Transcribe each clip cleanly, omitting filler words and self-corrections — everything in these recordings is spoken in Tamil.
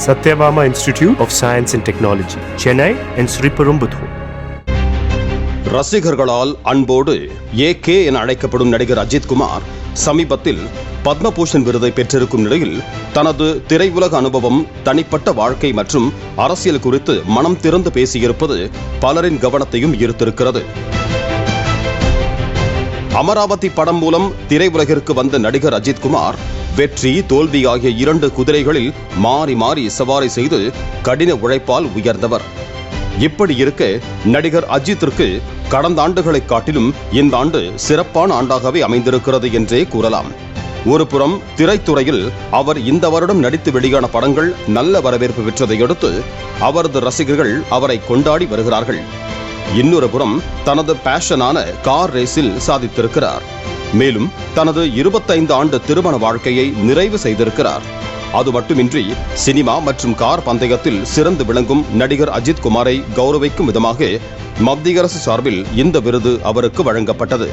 Satyabama Institute of Science and Technology, Chennai and Sriperumbudur. ரசிகர்களால் அன்போடு ஏகே என அழைக்கப்படும் நடிகர் அஜித் குமார் சமீபத்தில் பத்மபூஷன் விருதை பெற்றிருக்கும் நிலையில் தனது திரையுலக அனுபவம், தனிப்பட்ட வாழ்க்கை மற்றும் அரசியல் குறித்து மனம் திறந்து பேசியிருப்பது பலரின் கவனத்தையும் ஈர்த்திருக்கிறது. அமராவதி படம் மூலம் திரையுலகிற்கு வந்த நடிகர் அஜித் குமார் வெற்றி, தோல்வி ஆகிய 2 குதிரைகளில் மாறி மாறி சவாரி செய்து கடின உழைப்பால் உயர்ந்தவர். இப்படி இருக்க நடிகர் அஜித்திற்கு கடந்த ஆண்டுகளை காட்டிலும் இந்த ஆண்டு சிறப்பான ஆண்டாகவே அமைந்திருக்கிறது என்றே கூறலாம். ஒருபுறம் திரைத்துறையில் அவர் இந்த வருடம் நடித்து வெளியான படங்கள் நல்ல வரவேற்பு பெற்றதை அடுத்து அவரது ரசிகர்கள் அவரை கொண்டாடி வருகிறார்கள். இன்னொரு புறம் தனது பேஷனான கார் ரேஸில் சாதித்திருக்கிறார். மேலும் தனது 25 ஆண்டு திருமண வாழ்க்கையை நிறைவு செய்திருக்கிறார். அது மட்டுமின்றி சினிமா மற்றும் கார் பந்தயத்தில் சிறந்து விளங்கும் நடிகர் அஜித் குமாரை கௌரவிக்கும் விதமாக மத்திய அரசு சார்பில் இந்த விருது அவருக்கு வழங்கப்பட்டது.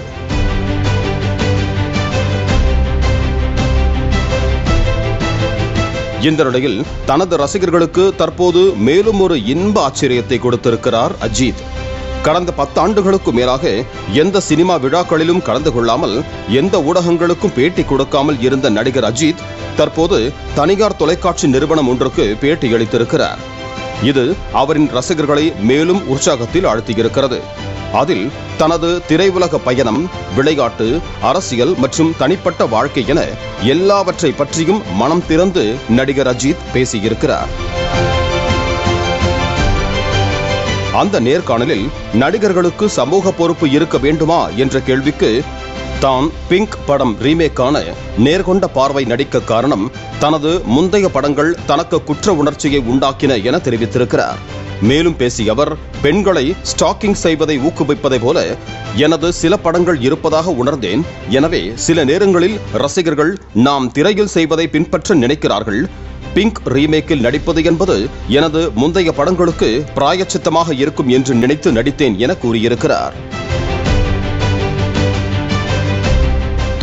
இந்த நிலையில் தனது ரசிகர்களுக்கு தற்போது மேலும் ஒரு இன்ப ஆச்சரியத்தை கொடுத்திருக்கிறார் அஜித். கடந்த 10 ஆண்டுகளுக்கு மேலாக எந்த சினிமா விழாக்களிலும் கலந்து கொள்ளாமல், எந்த ஊடகங்களுக்கும் பேட்டி கொடுக்காமல் இருந்த நடிகர் அஜித் தற்போது தனியார் தொலைக்காட்சி நிறுவனம் ஒன்றுக்கு பேட்டி அளித்திருக்கிறார். இது அவரின் ரசிகர்களை மேலும் உற்சாகத்தில் ஆழ்த்தியிருக்கிறது. அதில் தனது திரையுலக பயணம், விளையாட்டு, அரசியல் மற்றும் தனிப்பட்ட வாழ்க்கை என எல்லாவற்றை பற்றியும் மனம் திறந்து நடிகர் அஜித் பேசியிருக்கிறார். அந்த நேர்காணலில் நடிகர்களுக்கு சமூக பொறுப்பு இருக்க வேண்டுமா என்ற கேள்விக்கு தான் பிங்க் படம் ரீமேக்கான நேர்கொண்ட பார்வை நடிக்க காரணம் தனது முந்தைய படங்கள் தனக்கு குற்ற உணர்ச்சியை உண்டாக்கின என தெரிவித்திருக்கிறார். மேலும் பேசிய அவர், பெண்களை ஸ்டாக்கிங் செய்வதை ஊக்குவிப்பதை போல எனது சில படங்கள் இருப்பதாக உணர்ந்தேன். எனவே சில நேரங்களில் ரசிகர்கள் நாம் திரையில் செய்வதை பின்பற்ற நினைக்கிறார்கள். பிங்க் ரீமேக்கில் நடிப்பது என்பது எனது முந்தைய படங்களுக்கு பிராயச்சித்தமாக இருக்கும் என்று நினைத்து நடித்தேன் என கூறியிருக்கிறார்.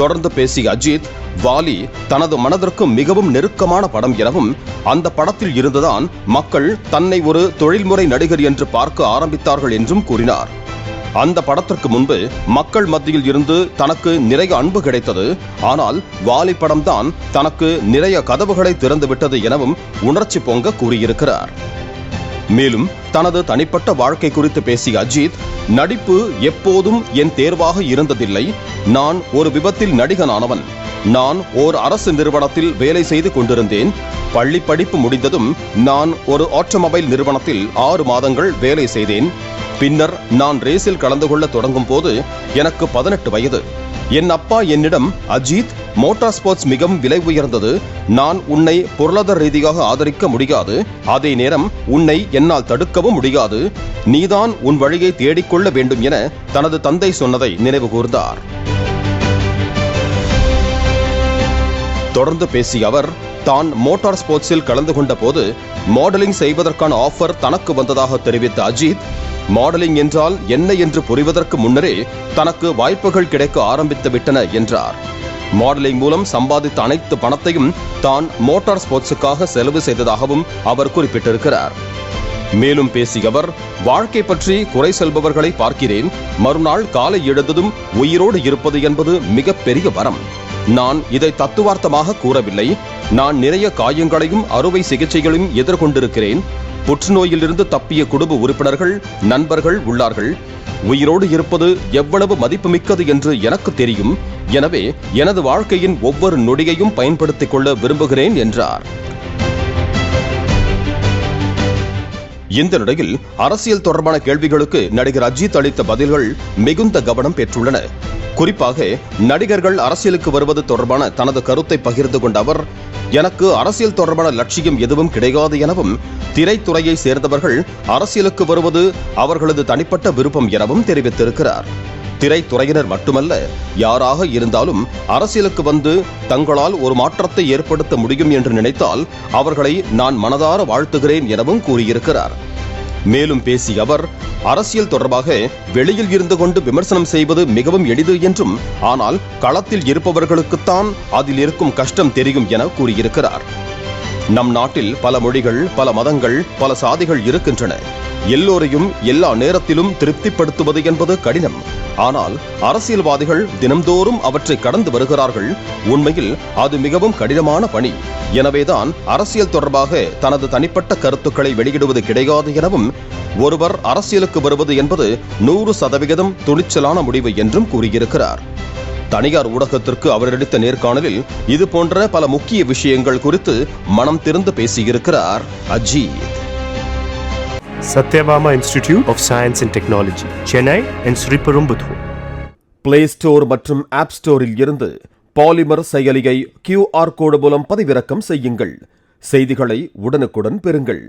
தொடர்ந்து பேசிய அஜித், வாலி தனது மனதிற்கு மிகவும் நெருக்கமான படம் எனவும், அந்த படத்தில் இருந்துதான் மக்கள் தன்னை ஒரு தொழில்முறை நடிகர் என்று பார்க்க ஆரம்பித்தார்கள் என்றும் கூறினார். அந்த படத்திற்கு முன்பு மக்கள் மத்தியில் இருந்து தனக்கு நிறைய அன்பு கிடைத்தது. ஆனால் வாலி படம்தான் தனக்கு நிறைய கதவுகளை திறந்துவிட்டது எனவும் உணர்ச்சி பொங்க கூறியிருக்கிறார். மேலும் தனது தனிப்பட்ட வாழ்க்கை குறித்து பேசிய அஜித், நடிப்பு எப்போதும் என் தேர்வாக இருந்ததில்லை. நான் ஒரு விபத்தில் நடிகனானவன். நான் ஓர் அரசு நிறுவனத்தில் வேலை செய்து கொண்டிருந்தேன். பள்ளி படிப்பு முடிந்ததும் நான் ஒரு ஆட்டோமொபைல் நிறுவனத்தில் 6 மாதங்கள் வேலை செய்தேன். பின்னர் நான் ரேஸில் கலந்து கொள்ள தொடங்கும் போது எனக்கு 18 வயது. என் அப்பா என்னிடம், அஜித், மோட்டார் ஸ்போர்ட்ஸ் மிகவும் விலை உயர்ந்தது. நான் உன்னை பொருளாதார ரீதியாக ஆதரிக்க முடியாது. அதே நேரம் உன்னை என்னால் தடுக்கவும் முடியாது. நீதான் உன் வழியை தேடிக்கொள்ள வேண்டும் என தனது தந்தை சொன்னதை நினைவு கூர்ந்தார். தொடர்ந்து பேசிய அவர், தான் மோட்டார் ஸ்போர்ட்ஸில் கலந்து கொண்ட போது மாடலிங் செய்வதற்கான ஆஃபர் தனக்கு வந்ததாக தெரிவித்த அஜித், மாடலிங் என்றால் என்ன என்று புரிவதற்கு முன்னரே தனக்கு வாய்ப்புகள் கிடைக்க ஆரம்பித்து விட்டன என்றார். மாடலிங் மூலம் சம்பாதித்த அனைத்து பணத்தையும் தான் மோட்டார் ஸ்போர்ட்ஸுக்காக செலவு செய்ததாகவும் அவர் குறிப்பிட்டிருக்கிறார். மேலும் பேசிய அவர், வாழ்க்கை பற்றி குறை சொல்பவர்களை பார்க்கிறேன். மறுநாள் காலை எழுந்ததும் உயிரோடு இருப்பது என்பது மிகப்பெரிய வரம். நான் இதை தத்துவார்த்தமாக கூறவில்லை. நான் நிறைய காயங்களையும் அறுவை சிகிச்சைகளையும் எதிர்கொண்டிருக்கிறேன். புற்றுநோயிலிருந்து தப்பிய குடும்ப உறுப்பினர்கள், நண்பர்கள் உள்ளார்கள். உயிரோடு இருப்பது எவ்வளவு மதிப்புமிக்கது என்று எனக்கு தெரியும். எனவே எனது வாழ்க்கையின் ஒவ்வொரு நொடியையும் பயன்படுத்திக் கொள்ள விரும்புகிறேன் என்றார். இந்த நிலையில் அரசியல் தொடர்பான கேள்விகளுக்கு நடிகர் அஜித் அளித்த பதில்கள் மிகுந்த கவனம் பெற்றுள்ளன. குறிப்பாக நடிகர்கள் அரசியலுக்கு வருவது தொடர்பான தனது கருத்தை பகிர்ந்து கொண்ட அவர், எனக்கு அரசியல் தொடர்பான லட்சியம் எதுவும் கிடையாது எனவும், திரைத்துறையை சேர்ந்தவர்கள் அரசியலுக்கு வருவது அவர்களது தனிப்பட்ட விருப்பம் எனவும் தெரிவித்திருக்கிறார். திரைத்துறையினர் மட்டுமல்ல, யாராக இருந்தாலும் அரசியலுக்கு வந்து தங்களால் ஒரு மாற்றத்தை ஏற்படுத்த முடியும் என்று நினைத்தால் அவர்களை நான் மனதார வாழ்த்துகிறேன் எனவும் கூறியிருக்கிறார். மேலும் பேசிய அவர், அரசியல் தொடர்பாக வெளியில் இருந்து கொண்டு விமர்சனம் செய்வது மிகவும் எளிது என்றும், ஆனால் களத்தில் இருப்பவர்களுக்குத்தான் அதில் இருக்கும் கஷ்டம் தெரியும் என கூறியிருக்கிறார். நம் நாட்டில் பல மொழிகள், பல மதங்கள், பல சாதிகள் இருக்கின்றன. எல்லோரையும் எல்லா நேரத்திலும் திருப்திப்படுத்துவது என்பது கடினம். ஆனால் அரசியல்வாதிகள் தினம்தோறும் அவற்றை கடந்து வருகிறார்கள். உண்மையில் அது மிகவும் கடினமான பணி. எனவேதான் அரசியல் தொடர்பாக தனது தனிப்பட்ட கருத்துக்களை வெளியிடுவது கிடையாது எனவும், ஒருவர் அரசியலுக்கு வருவது என்பது 100% துணிச்சலான முடிவு என்றும் கூறியிருக்கிறார். தனியார் ஊடகத்திற்கு அவர் அளித்த நேர்காணலில் இது போன்ற பல முக்கிய விஷயங்கள் குறித்து மனம் திறந்து பேசியிருக்கிறார் Ajith. Satyabama Institute of Science and Technology, Chennai and Sriperumbudur. Play store மற்றும் ஆப் ஸ்டோரில் இருந்து பாலிமர் செயலியை QR கோடு மூலம் பதிவிறக்கம் செய்யுங்கள். செய்திகளை உடனுக்குடன் பெறுங்கள்.